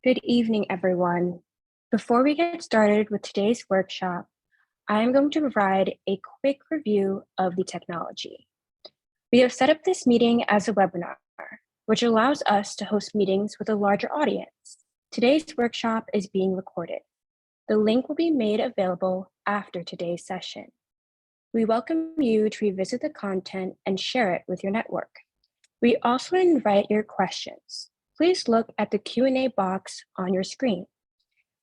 Good evening, everyone. Before we get started with today's workshop, I am going to provide a quick review of the technology. We have set up this meeting as a webinar, which allows us to host meetings with a larger audience. Today's workshop is being recorded. The link will be made available after today's session. We welcome you to revisit the content and share it with your network. We also invite your questions. Please look at the Q&A box on your screen.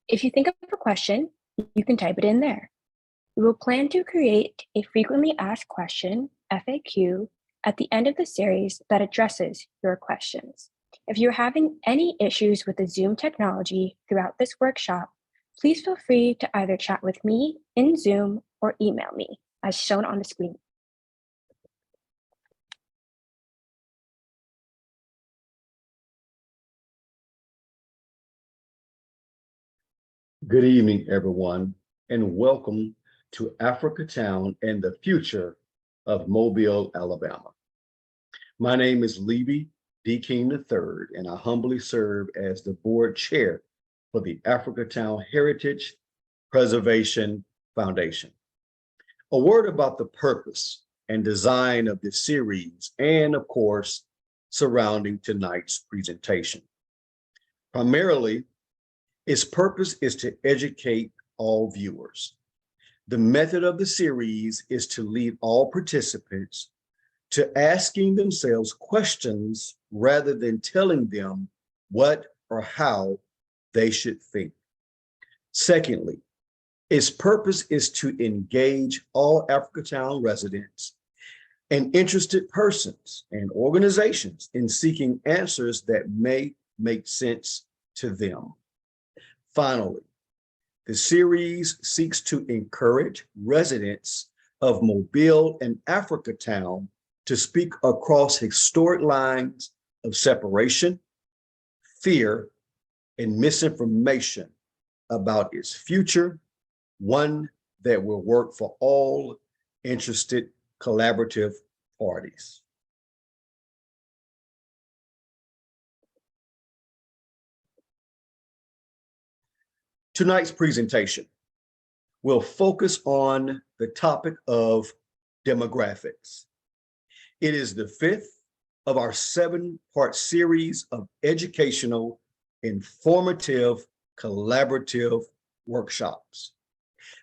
If you think of a question, you can type it in there. We will plan to create a frequently asked question, FAQ, at the end of the series that addresses your questions. If you're having any issues with the Zoom technology throughout this workshop, please feel free to either chat with me in Zoom or email me, as shown on the screen. Good evening, everyone, and welcome to AFRICATOWN and the future of Mobile, Alabama. My name is Levy D. King III, and I humbly serve as the board chair for the AFRICATOWN Heritage Preservation Foundation. A word about the purpose and design of this series, and of course, surrounding tonight's presentation. Primarily, its purpose is to educate all viewers. The method of the series is to lead all participants to asking themselves questions rather than telling them what or how they should think. Secondly, its purpose is to engage all AFRICATOWN residents and interested persons and organizations in seeking answers that may make sense to them. Finally, the series seeks to encourage residents of Mobile and AFRICATOWN to speak across historic lines of separation, fear, and misinformation about its future, one that will work for all interested collaborative parties. Tonight's presentation will focus on the topic of demographics. It is the fifth of our 7-part series of educational, informative, collaborative workshops.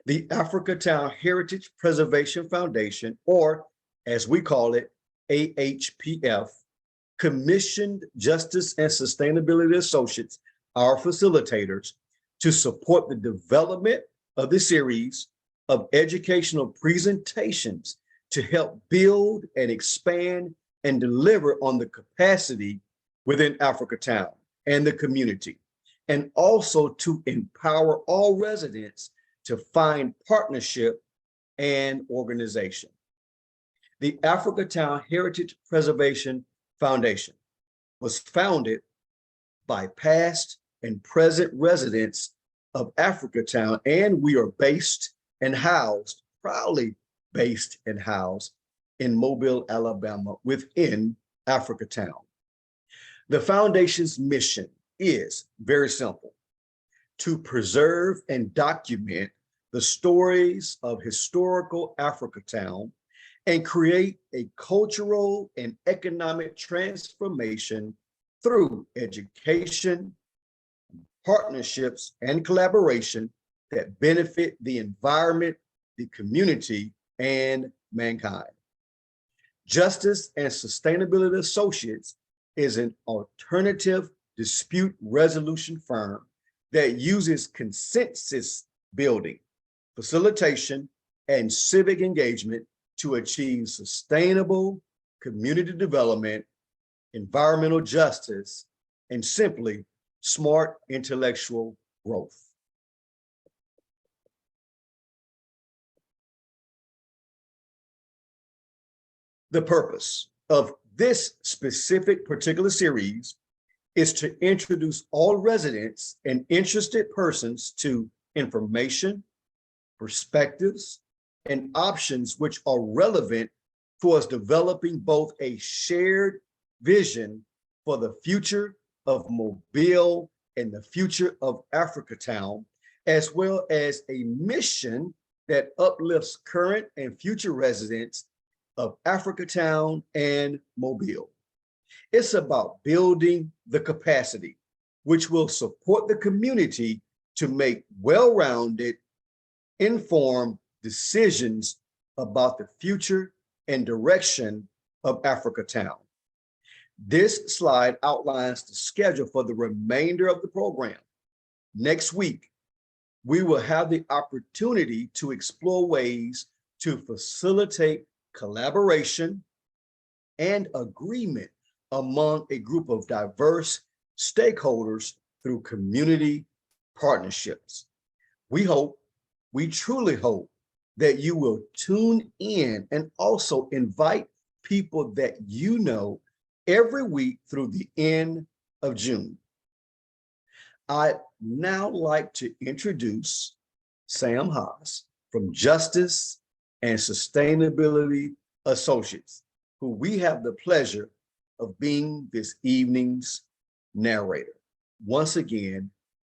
The AFRICATOWN Heritage Preservation Foundation, or as we call it, AHPF, commissioned Justice and Sustainability Associates, our facilitators, to support the development of the series of educational presentations to help build and expand and deliver on the capacity within AFRICATOWN and the community, and also to empower all residents to find partnership and organization. The AFRICATOWN Heritage Preservation Foundation was founded by past and present residents of AFRICATOWN, and we are based and housed, proudly based and housed in Mobile, Alabama, within AFRICATOWN. The foundation's mission is very simple: to preserve and document the stories of historical AFRICATOWN and create a cultural and economic transformation through education, partnerships, and collaboration that benefit the environment, the community, and mankind. Justice and Sustainability Associates is an alternative dispute resolution firm that uses consensus building, facilitation, and civic engagement to achieve sustainable community development, environmental justice, and simply smart intellectual growth. The purpose of this specific particular series is to introduce all residents and interested persons to information, perspectives, and options which are relevant towards developing both a shared vision for the future of Mobile and the future of Africatown, as well as a mission that uplifts current and future residents of Africatown and Mobile. It's about building the capacity, which will support the community to make well-rounded, informed decisions about the future and direction of Africatown. This slide outlines the schedule for the remainder of the program. Next week, we will have the opportunity to explore ways to facilitate collaboration and agreement among a group of diverse stakeholders through community partnerships. We truly hope that you will tune in and also invite people that you know every week through the end of June. I'd now like to introduce Sam Haas from Justice and Sustainability Associates, who we have the pleasure of being this evening's narrator. Once again,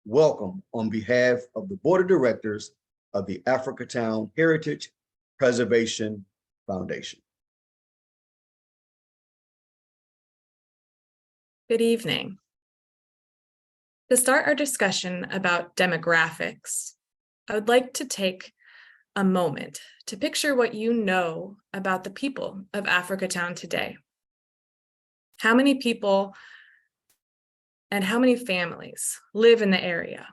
welcome on behalf of the Board of Directors of the Africatown Heritage Preservation Foundation. Good evening. To start our discussion about demographics, I would like to take a moment to picture what you know about the people of Africatown today. How many people and how many families live in the area?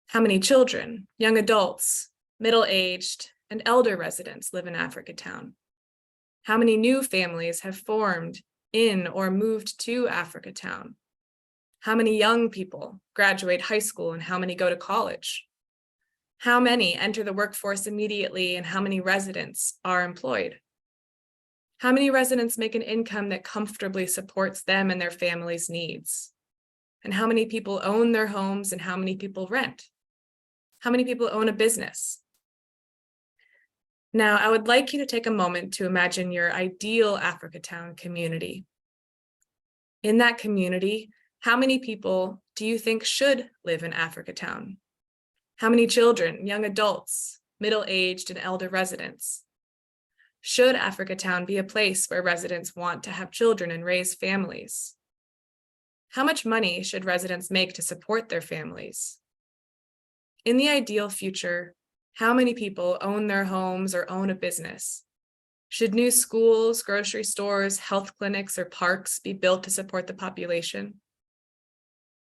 How many children, young adults, middle-aged, and elder residents live in Africatown? How many new families have formed in or moved to Africatown? How many young people graduate high school and how many go to college? How many enter the workforce immediately and how many residents are employed? How many residents make an income that comfortably supports them and their families' needs? And how many people own their homes and how many people rent? How many people own a business? Now, I would like you to take a moment to imagine your ideal Africatown community. In that community, how many people do you think should live in Africatown? How many children, young adults, middle-aged, and elder residents? Should Africatown be a place where residents want to have children and raise families? How much money should residents make to support their families? In the ideal future, how many people own their homes or own a business? Should new schools, grocery stores, health clinics, or parks be built to support the population?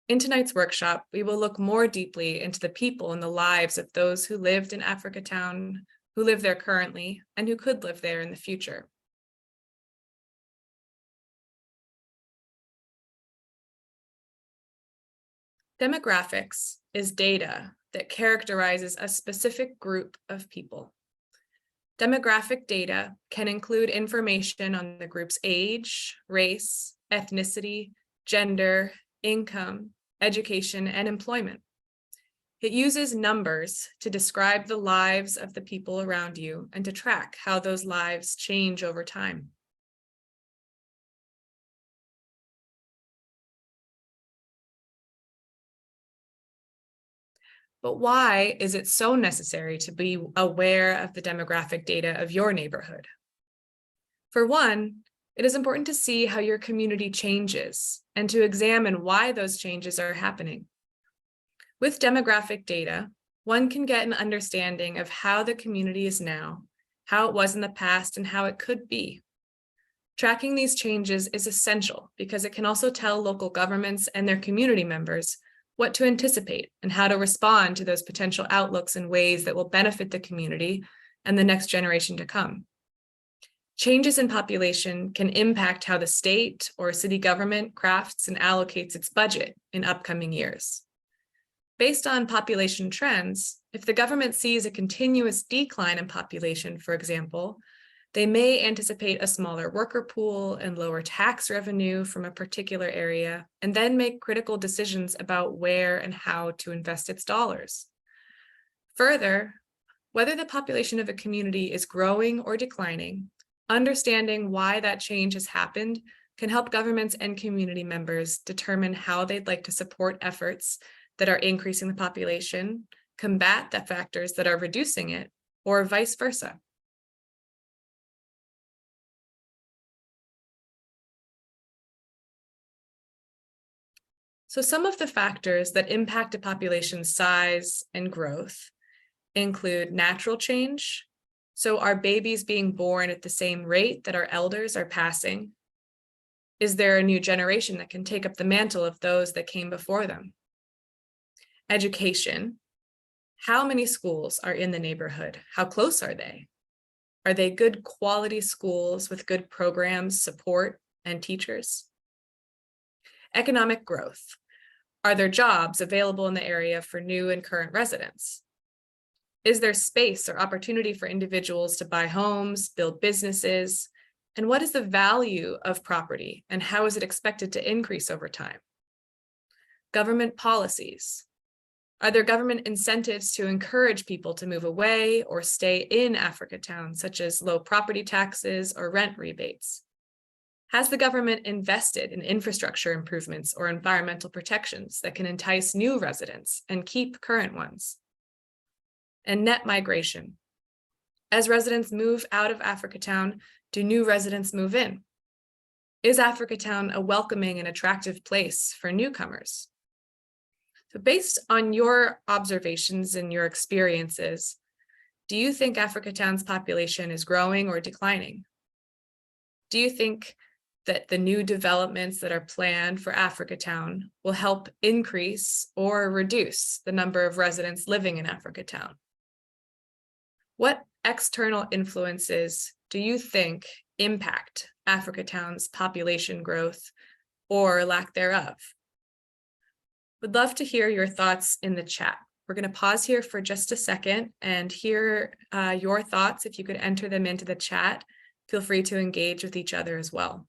In tonight's workshop, we will look more deeply into the people and the lives of those who lived in Africatown, who live there currently, and who could live there in the future. Demographics is data that characterizes a specific group of people. Demographic data can include information on the group's age, race, ethnicity, gender, income, education, and employment. It uses numbers to describe the lives of the people around you and to track how those lives change over time. But why is it so necessary to be aware of the demographic data of your neighborhood? For one, it is important to see how your community changes and to examine why those changes are happening. With demographic data, one can get an understanding of how the community is now, how it was in the past, and how it could be. Tracking these changes is essential because it can also tell local governments and their community members what to anticipate and how to respond to those potential outlooks in ways that will benefit the community and the next generation to come. Changes in population can impact how the state or city government crafts and allocates its budget in upcoming years. Based on population trends, if the government sees a continuous decline in population, for example, they may anticipate a smaller worker pool and lower tax revenue from a particular area, and then make critical decisions about where and how to invest its dollars. Further, whether the population of a community is growing or declining, understanding why that change has happened can help governments and community members determine how they'd like to support efforts that are increasing the population, combat the factors that are reducing it, or vice versa? So some of the factors that impact a population's size and growth include natural change. So are babies being born at the same rate that our elders are passing? Is there a new generation that can take up the mantle of those that came before them? Education. How many schools are in the neighborhood? How close are they? Are they good quality schools with good programs, support, and teachers? Economic growth. Are there jobs available in the area for new and current residents? Is there space or opportunity for individuals to buy homes, build businesses? And what is the value of property and how is it expected to increase over time? Government policies. Are there government incentives to encourage people to move away or stay in Africatown, such as low property taxes or rent rebates? Has the government invested in infrastructure improvements or environmental protections that can entice new residents and keep current ones? And net migration. As residents move out of Africatown, do new residents move in? Is Africatown a welcoming and attractive place for newcomers? So based on your observations and your experiences, do you think Africatown's population is growing or declining? Do you think that the new developments that are planned for Africatown will help increase or reduce the number of residents living in Africatown? What external influences do you think impact Africatown's population growth or lack thereof? Would love to hear your thoughts in the chat. We're going to pause here for just a second and hear your thoughts. If you could enter them into the chat, feel free to engage with each other as well.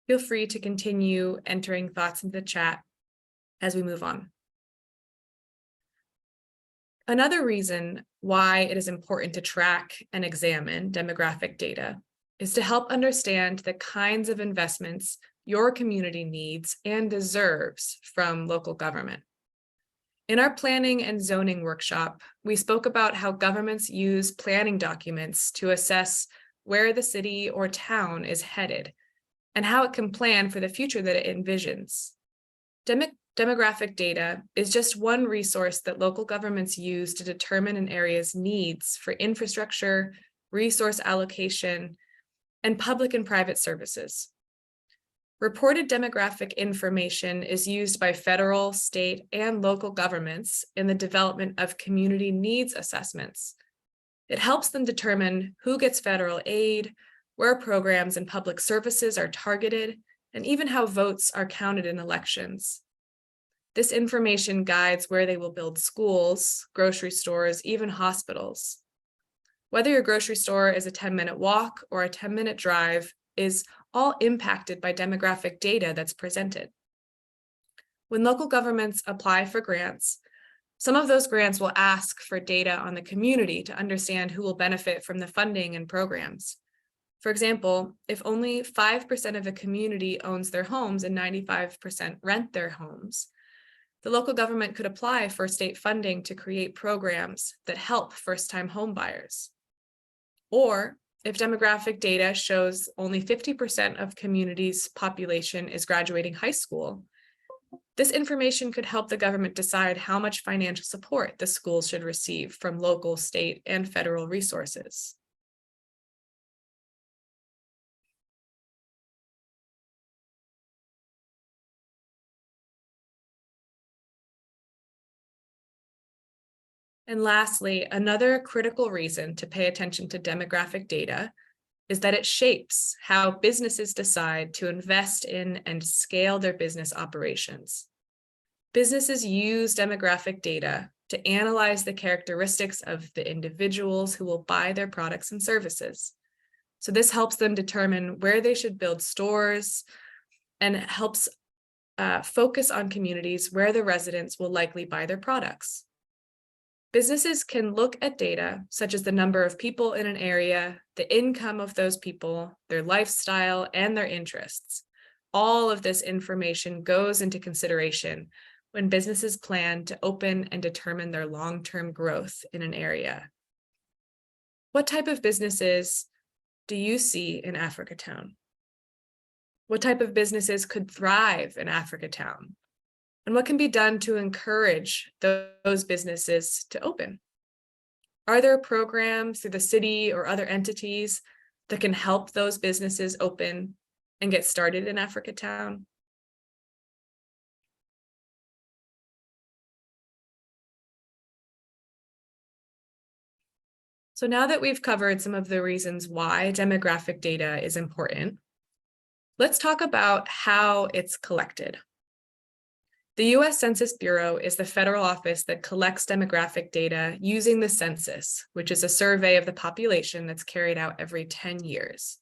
Feel free to continue entering thoughts into the chat as we move on. Another reason why it is important to track and examine demographic data is to help understand the kinds of investments your community needs and deserves from local government. In our planning and zoning workshop, we spoke about how governments use planning documents to assess where the city or town is headed and how it can plan for the future that it envisions. Demographic data is just one resource that local governments use to determine an area's needs for infrastructure, resource allocation, and public and private services. Reported demographic information is used by federal, state, and local governments in the development of community needs assessments. It helps them determine who gets federal aid, where programs and public services are targeted, and even how votes are counted in elections. This information guides where they will build schools, grocery stores, even hospitals. Whether your grocery store is a 10-minute walk or a 10-minute drive is all impacted by demographic data that's presented. When local governments apply for grants, some of those grants will ask for data on the community to understand who will benefit from the funding and programs. For example, if only 5% of a community owns their homes and 95% rent their homes, the local government could apply for state funding to create programs that help first-time home buyers. Or if demographic data shows only 50% of community's population is graduating high school, this information could help the government decide how much financial support the schools should receive from local, state, and federal resources. And lastly, another critical reason to pay attention to demographic data is that it shapes how businesses decide to invest in and scale their business operations. Businesses use demographic data to analyze the characteristics of the individuals who will buy their products and services. So this helps them determine where they should build stores and helps focus on communities where the residents will likely buy their products. Businesses can look at data such as the number of people in an area, the income of those people, their lifestyle, and their interests. All of this information goes into consideration when businesses plan to open and determine their long-term growth in an area. What type of businesses do you see in AFRICATOWN? What type of businesses could thrive in AFRICATOWN? And what can be done to encourage those businesses to open? Are there programs through the city or other entities that can help those businesses open and get started in AFRICATOWN? So now that we've covered some of the reasons why demographic data is important, let's talk about how it's collected. The U.S. Census Bureau is the federal office that collects demographic data using the census, which is a survey of the population that's carried out every 10 years.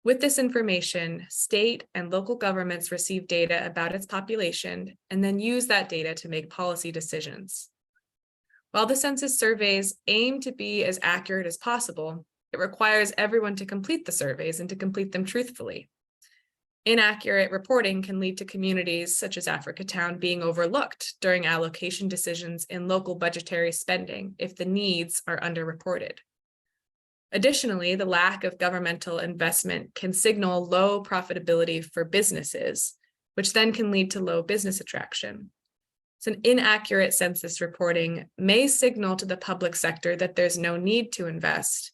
With this information, state and local governments receive data about its population and then use that data to make policy decisions. While the census surveys aim to be as accurate as possible, it requires everyone to complete the surveys and to complete them truthfully. Inaccurate reporting can lead to communities such as AFRICATOWN being overlooked during allocation decisions in local budgetary spending if the needs are underreported. Additionally, the lack of governmental investment can signal low profitability for businesses, which then can lead to low business attraction. So an inaccurate census reporting may signal to the public sector that there's no need to invest.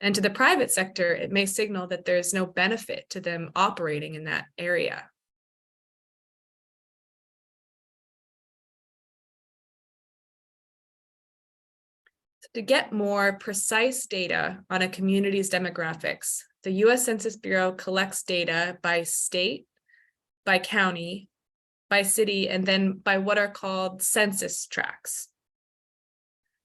And to the private sector, it may signal that there's no benefit to them operating in that area. So to get more precise data on a community's demographics, the U.S. Census Bureau collects data by state, by county, by city, and then by what are called census tracts.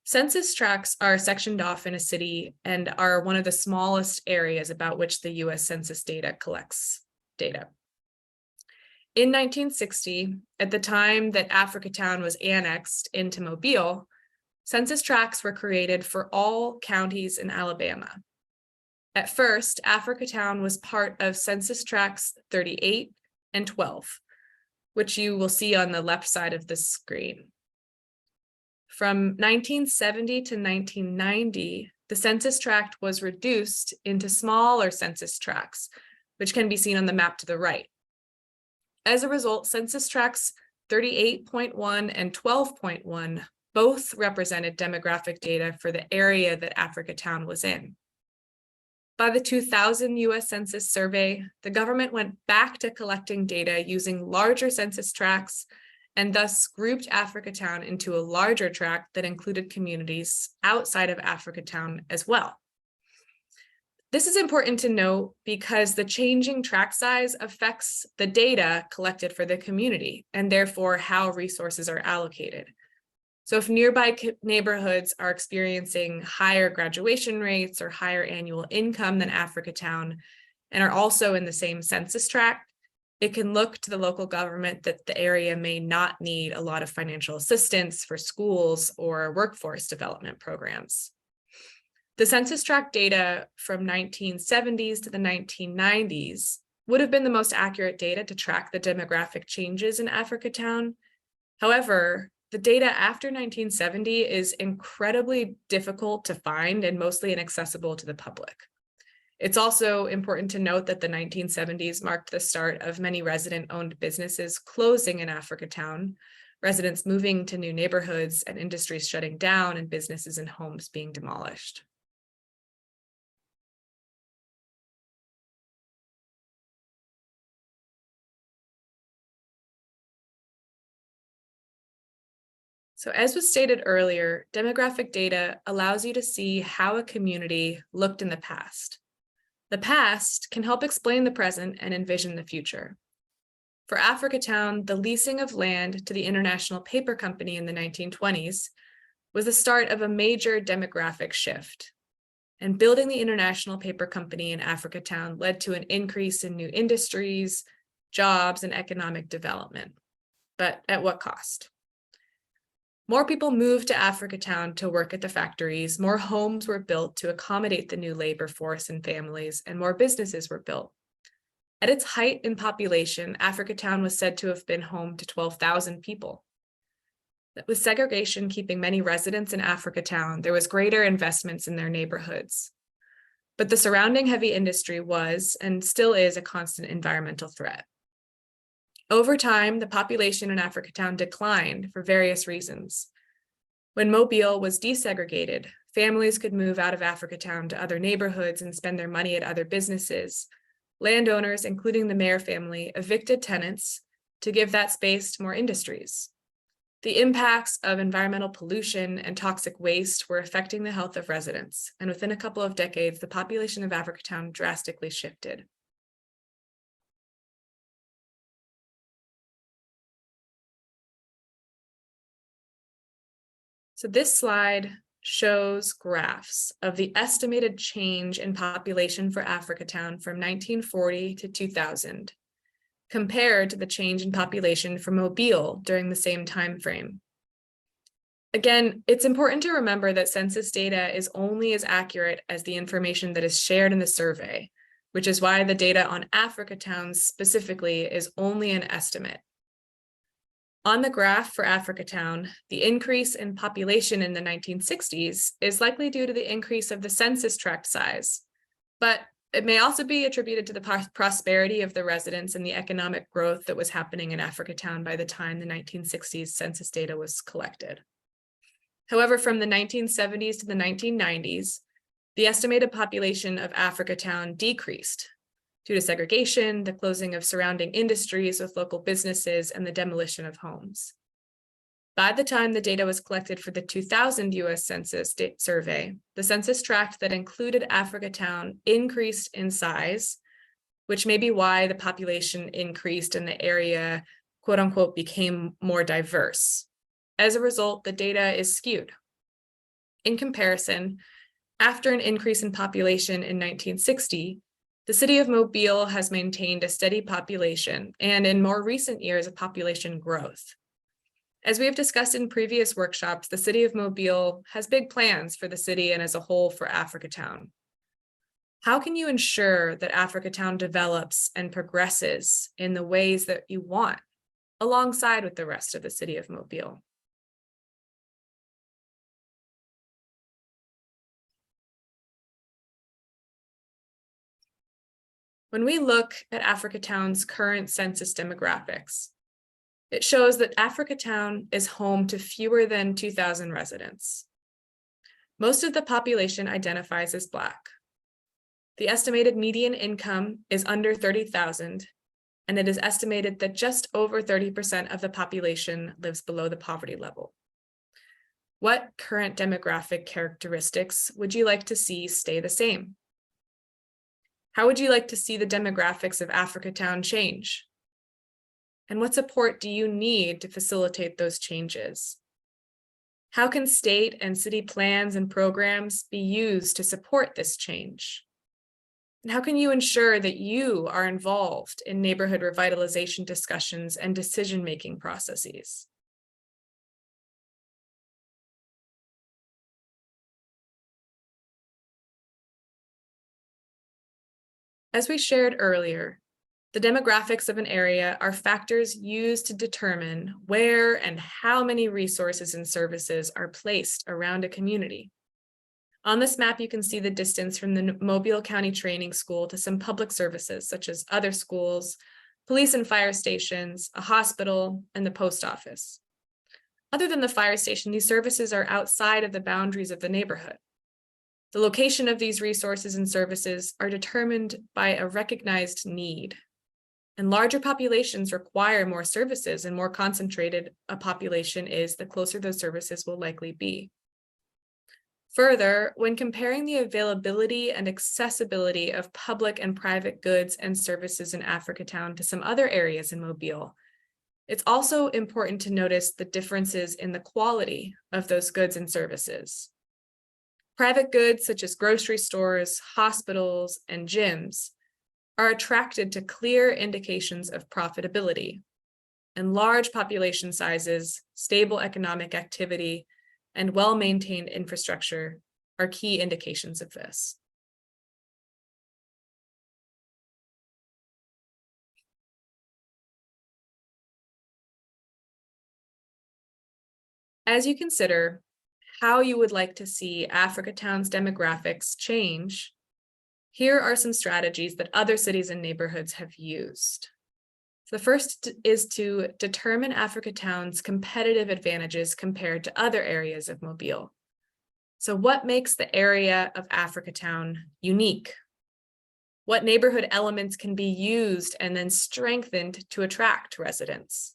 Census tracts are sectioned off in a city and are one of the smallest areas about which the U.S. Census data collects data. In 1960, at the time that AFRICATOWN was annexed into Mobile, census tracts were created for all counties in Alabama. At first, AFRICATOWN was part of census tracts 38 and 12, which you will see on the left side of the screen. From 1970 to 1990, the census tract was reduced into smaller census tracts, which can be seen on the map to the right. As a result, census tracts 38.1 and 12.1 both represented demographic data for the area that AFRICATOWN was in. By the 2000 U.S. Census survey, the government went back to collecting data using larger census tracts and thus grouped AFRICATOWN into a larger tract that included communities outside of AFRICATOWN as well. This is important to note because the changing tract size affects the data collected for the community and therefore how resources are allocated. So if nearby neighborhoods are experiencing higher graduation rates or higher annual income than AFRICATOWN and are also in the same census tract, it can look to the local government that the area may not need a lot of financial assistance for schools or workforce development programs. The census tract data from 1970s to the 1990s would have been the most accurate data to track the demographic changes in AFRICATOWN. However, the data after 1970 is incredibly difficult to find and mostly inaccessible to the public. It's also important to note that the 1970s marked the start of many resident-owned businesses closing in AFRICATOWN, residents moving to new neighborhoods and industries shutting down and businesses and homes being demolished. So as was stated earlier, demographic data allows you to see how a community looked in the past. The past can help explain the present and envision the future. For AFRICATOWN, the leasing of land to the International Paper Company in the 1920s was the start of a major demographic shift. And building the International Paper Company in AFRICATOWN led to an increase in new industries, jobs, and economic development. But at what cost? More people moved to AFRICATOWN to work at the factories, more homes were built to accommodate the new labor force and families, and more businesses were built. At its height in population, AFRICATOWN was said to have been home to 12,000 people. With segregation keeping many residents in AFRICATOWN, there was greater investments in their neighborhoods. But the surrounding heavy industry was, and still is, a constant environmental threat. Over time, the population in AFRICATOWN declined for various reasons. When Mobile was desegregated, families could move out of AFRICATOWN to other neighborhoods and spend their money at other businesses. Landowners, including the Mayer family, evicted tenants to give that space to more industries. The impacts of environmental pollution and toxic waste were affecting the health of residents, and within a couple of decades, the population of AFRICATOWN drastically shifted. So this slide shows graphs of the estimated change in population for AFRICATOWN from 1940 to 2000, compared to the change in population for Mobile during the same time frame. Again, it's important to remember that census data is only as accurate as the information that is shared in the survey, which is why the data on AFRICATOWN specifically is only an estimate. On the graph for AFRICATOWN, the increase in population in the 1960s is likely due to the increase of the census tract size, but it may also be attributed to the prosperity of the residents and the economic growth that was happening in AFRICATOWN by the time the 1960s census data was collected. However, from the 1970s to the 1990s, the estimated population of AFRICATOWN decreased due to segregation, the closing of surrounding industries with local businesses, and the demolition of homes. By the time the data was collected for the 2000 US Census survey, the census tract that included AFRICATOWN increased in size, which may be why the population increased and the area, quote unquote, became more diverse. As a result, the data is skewed. In comparison, after an increase in population in 1960, the city of Mobile has maintained a steady population and in more recent years, a population growth. As we have discussed in previous workshops, the city of Mobile has big plans for the city and as a whole for AFRICATOWN. How can you ensure that AFRICATOWN develops and progresses in the ways that you want, alongside with the rest of the city of Mobile? When we look at AFRICATOWN's current census demographics, it shows that AFRICATOWN is home to fewer than 2,000 residents. Most of the population identifies as Black. The estimated median income is under $30,000, and it is estimated that just over 30% of the population lives below the poverty level. What current demographic characteristics would you like to see stay the same? How would you like to see the demographics of AFRICATOWN change? And what support do you need to facilitate those changes? How can state and city plans and programs be used to support this change? And how can you ensure that you are involved in neighborhood revitalization discussions and decision-making processes? As we shared earlier, the demographics of an area are factors used to determine where and how many resources and services are placed around a community. On this map, you can see the distance from the Mobile County Training School to some public services, such as other schools, police and fire stations, a hospital, and the post office. Other than the fire station, these services are outside of the boundaries of the neighborhood. The location of these resources and services are determined by a recognized need. And larger populations require more services, and more concentrated a population is, the closer those services will likely be. Further, when comparing the availability and accessibility of public and private goods and services in Africatown to some other areas in Mobile, it's also important to notice the differences in the quality of those goods and services. Private goods such as grocery stores, hospitals, and gyms are attracted to clear indications of profitability, and large population sizes, stable economic activity, and well-maintained infrastructure are key indications of this. As you consider how you would like to see Africatown's demographics change, here are some strategies that other cities and neighborhoods have used. The first is to determine Africatown's competitive advantages compared to other areas of Mobile. So what makes the area of Africatown unique? What neighborhood elements can be used and then strengthened to attract residents?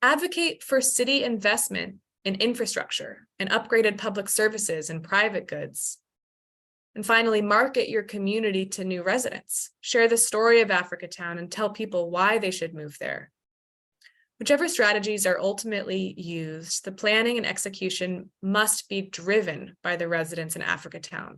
Advocate for city investment in infrastructure and upgraded public services and private goods. And finally, market your community to new residents. Share the story of Africatown and tell people why they should move there. Whichever strategies are ultimately used, the planning and execution must be driven by the residents in Africatown.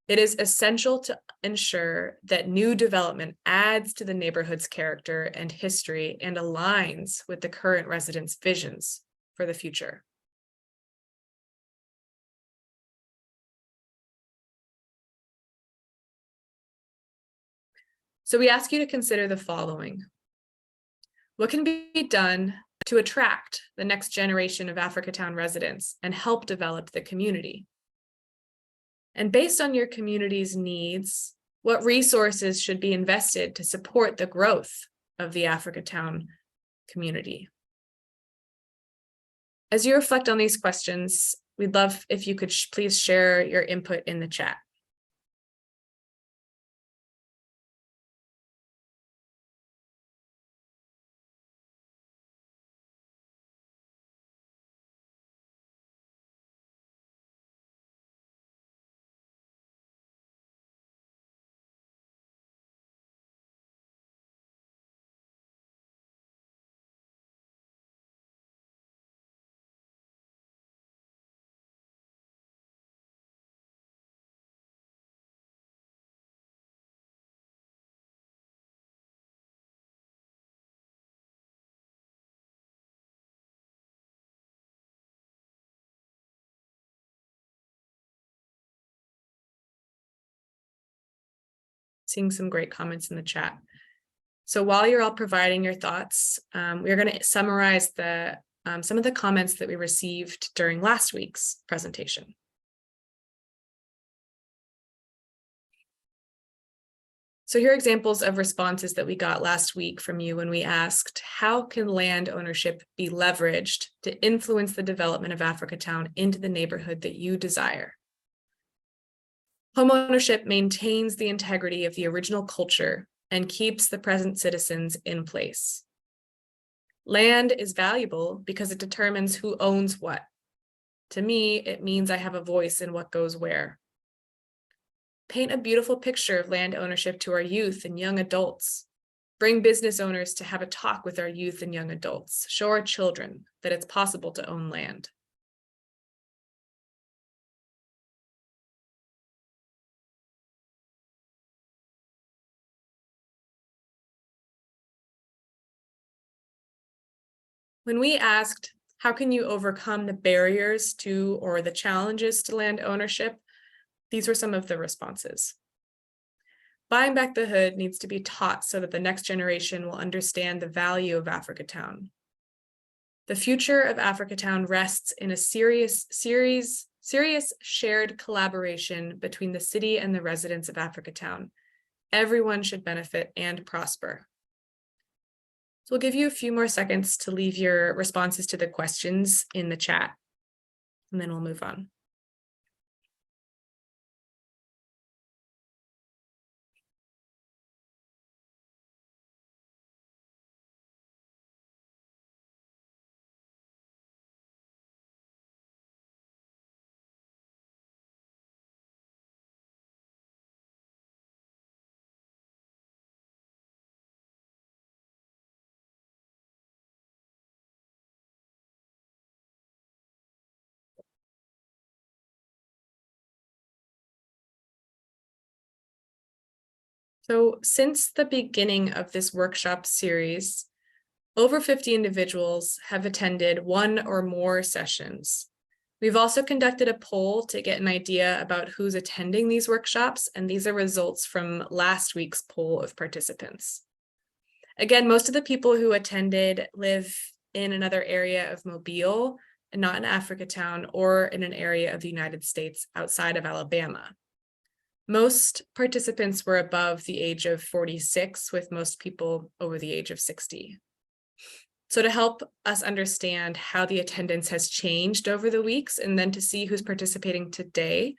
It is essential to ensure that new development adds to the neighborhood's character and history and aligns with the current residents' visions for the future. So we ask you to consider the following. What can be done to attract the next generation of Africatown residents and help develop the community? And based on your community's needs, what resources should be invested to support the growth of the Africatown community? As you reflect on these questions, we'd love if you could please share your input in the chat. Seeing some great comments in the chat. So while you're all providing your thoughts, we're going to summarize some of the comments that we received during last week's presentation. So here are examples of responses that we got last week from you when we asked, how can land ownership be leveraged to influence the development of Africatown into the neighborhood that you desire? Homeownership maintains the integrity of the original culture and keeps the present citizens in place. Land is valuable because it determines who owns what. To me, it means I have a voice in what goes where. Paint a beautiful picture of land ownership to our youth and young adults. Bring business owners to have a talk with our youth and young adults. Show our children that it's possible to own land. When we asked, how can you overcome the barriers to or the challenges to land ownership? These were some of the responses. Buying back the hood needs to be taught so that the next generation will understand the value of Africatown. The future of Africatown rests in a serious shared collaboration between the city and the residents of Africatown. Everyone should benefit and prosper. So we'll give you a few more seconds to leave your responses to the questions in the chat, and then we'll move on. So since the beginning of this workshop series, over 50 individuals have attended one or more sessions. We've also conducted a poll to get an idea about who's attending these workshops, and these are results from last week's poll of participants. Again, most of the people who attended live in another area of Mobile, and not in Africatown or in an area of the United States outside of Alabama. Most participants were above the age of 46, with most people over the age of 60. So to help us understand how the attendance has changed over the weeks, and then to see who's participating today,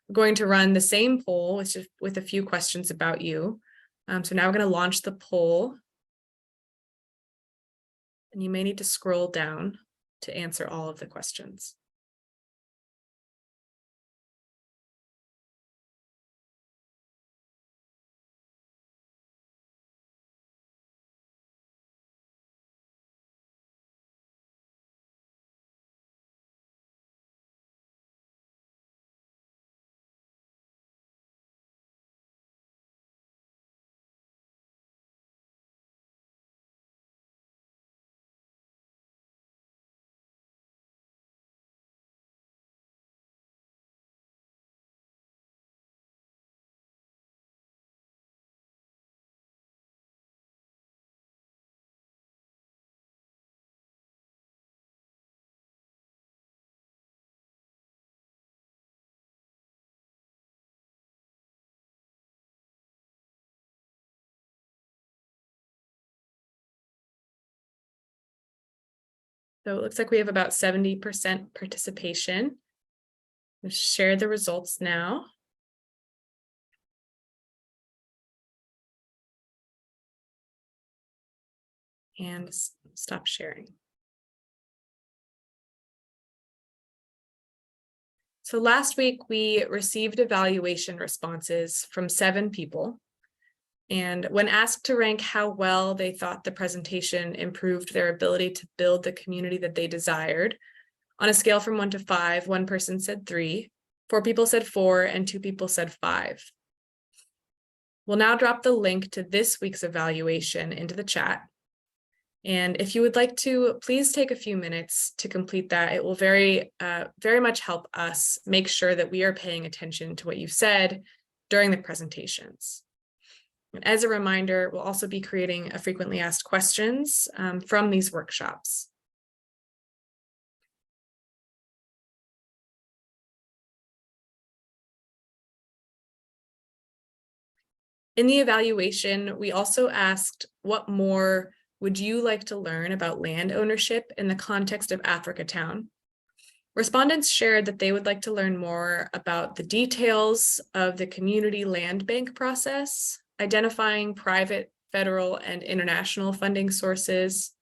we're going to run the same poll with a few questions about you. So now we're going to launch the poll. And you may need to scroll down to answer all of the questions. So it looks like we have about 70% participation. Let's share the results now. And stop sharing. So last week we received evaluation responses from 7 people. And when asked to rank how well they thought the presentation improved their ability to build the community that they desired, on a scale from 1 to 5, 1 person said 3, 4 people said 4, and 2 people said 5. We'll now drop the link to this week's evaluation into the chat. And if you would like to, please take a few minutes to complete that. It will very much help us make sure that we are paying attention to what you've said during the presentations. And as a reminder, we'll also be creating a frequently asked questions from these workshops. In the evaluation, we also asked, what more would you like to learn about land ownership in the context of Africatown? Respondents shared that they would like to learn more about the details of the community land bank process, identifying private, federal, and international funding sources,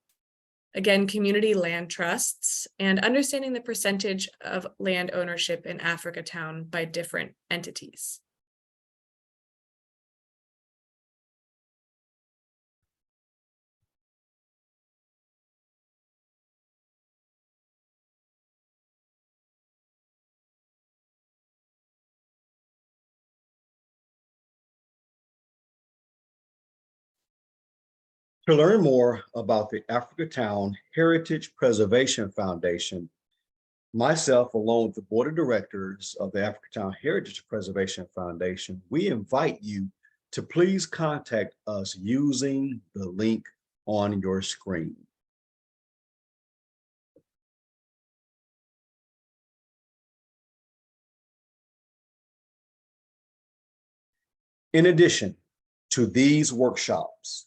again, community land trusts, and understanding the percentage of land ownership in Africatown by different entities. To learn more about the Africatown Heritage Preservation Foundation, myself, along with the Board of Directors of the Africatown Heritage Preservation Foundation, we invite you to please contact us using the link on your screen. In addition to these workshops,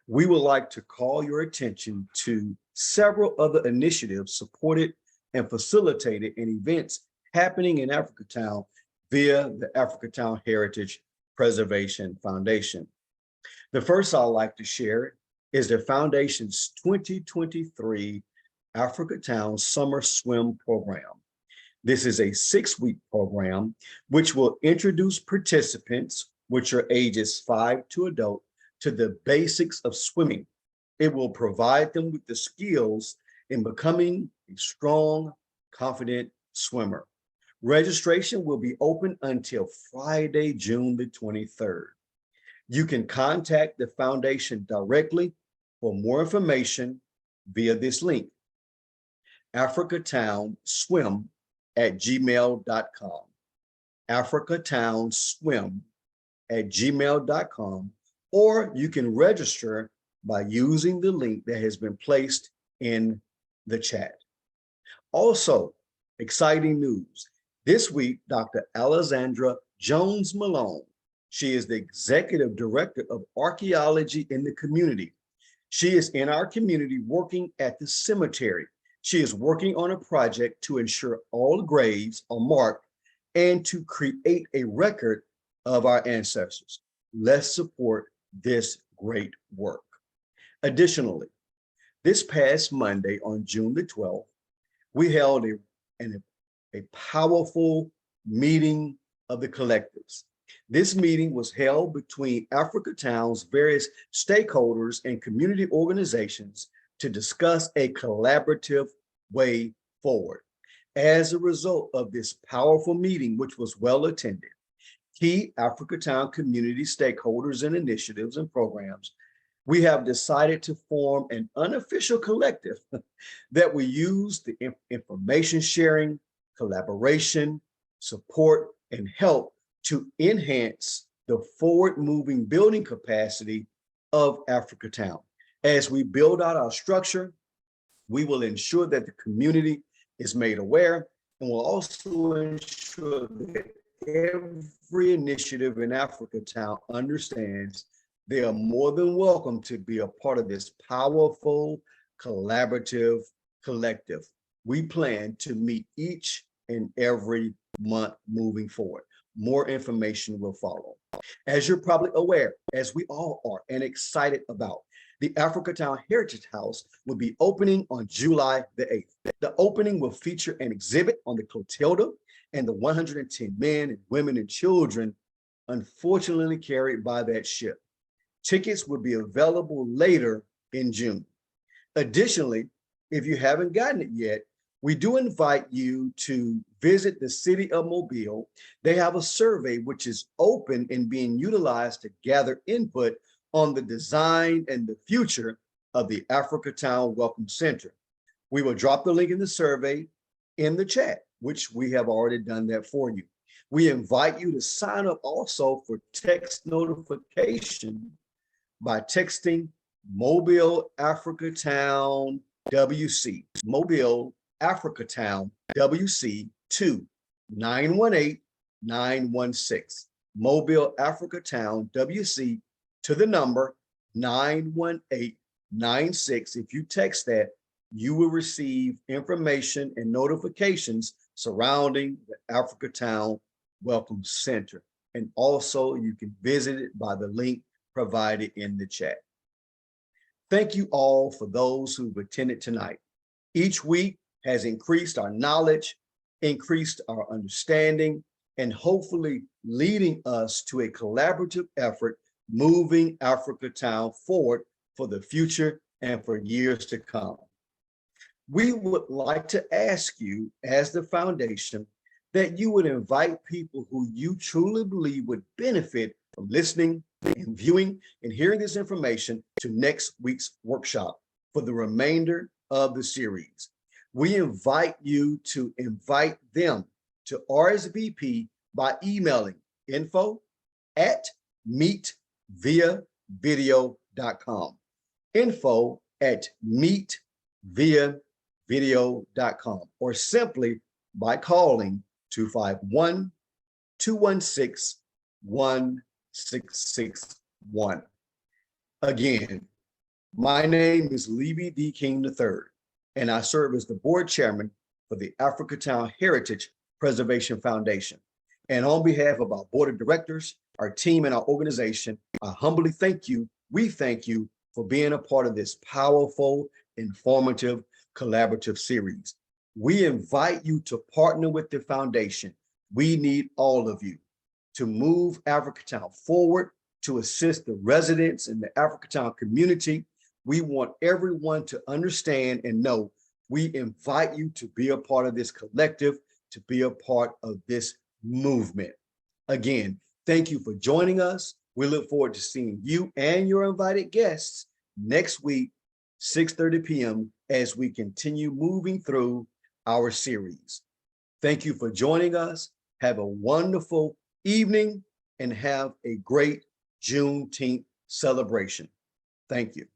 we would like to call your attention to several other initiatives supported and facilitated in events happening in Africatown via the Africatown Heritage Preservation Foundation. The first I'd like to share is the Foundation's 2023 Africatown Summer Swim Program. This is a 6-week program which will introduce participants, which are ages 5 to adult, to the basics of swimming. It will provide them with the skills in becoming a strong, confident swimmer. Registration will be open until Friday, June the 23rd. You can contact the foundation directly for more information via this link, africatownswim@gmail.com, africatownswim@gmail.com, or you can register by using the link that has been placed in the chat. Also, exciting news. This week, Dr. Alexandra Jones Malone, she is the Executive Director of Archaeology in the community. She is in our community working at the cemetery. She is working on a project to ensure all graves are marked and to create a record of our ancestors. Let's support this great work. Additionally, this past Monday on June the 12th, we held a powerful meeting of the collectives. This meeting was held between Africatown's various stakeholders and community organizations to discuss a collaborative way forward. As a result of this powerful meeting, which was well attended, key Africatown community stakeholders and initiatives and programs, we have decided to form an unofficial collective that will use the information sharing, collaboration, support, and help to enhance the forward-moving building capacity of Africatown. As we build out our structure, we will ensure that the community is made aware, and will also ensure that every initiative in Africatown understands they are more than welcome to be a part of this powerful, collaborative collective. We plan to meet each and every month moving forward. More information will follow. As you're probably aware, as we all are and excited about, the Africatown Heritage House will be opening on July the 8th. The opening will feature an exhibit on the Clotilda and the 110 men and women and children unfortunately carried by that ship. Tickets will be available later in June. Additionally, if you haven't gotten it yet, we do invite you to visit the city of Mobile. They have a survey which is open and being utilized to gather input on the design and the future of the Africatown Welcome Center. We will drop the link in the survey in the chat, which we have already done that for you. We invite you to sign up also for text notification by texting Mobile Africatown WC, Mobile Africatown WC to 918-916. Mobile Africatown WC to the number 91896. If you text that, you will receive information and notifications surrounding the Africatown Welcome Center. And also you can visit it by the link provided in the chat. Thank you all for those who've attended tonight. Each week has increased our knowledge, increased our understanding, and hopefully leading us to a collaborative effort moving Africatown forward for the future and for years to come. We would like to ask you, as the foundation, that you would invite people who you truly believe would benefit from listening and viewing and hearing this information to next week's workshop for the remainder of the series. We invite you to invite them to RSVP by emailing info@meetviavideo.com, info@meetviavideo.com, or simply by calling 251-216-1661. Again, my name is Levy D. King III, and I serve as the board chairman for the Africatown Heritage Preservation Foundation. And on behalf of our board of directors, our team, and our organization, I humbly thank you. We thank you for being a part of this powerful, informative, collaborative series. We invite you to partner with the foundation. We need all of you to move Africatown forward, to assist the residents in the Africatown community. We want everyone to understand and know we invite you to be a part of this collective, to be a part of this movement. Again, thank you for joining us. We look forward to seeing you and your invited guests next week, 6:30 p.m. as we continue moving through our series. Thank you for joining us. Have a wonderful evening and have a great Juneteenth celebration. Thank you.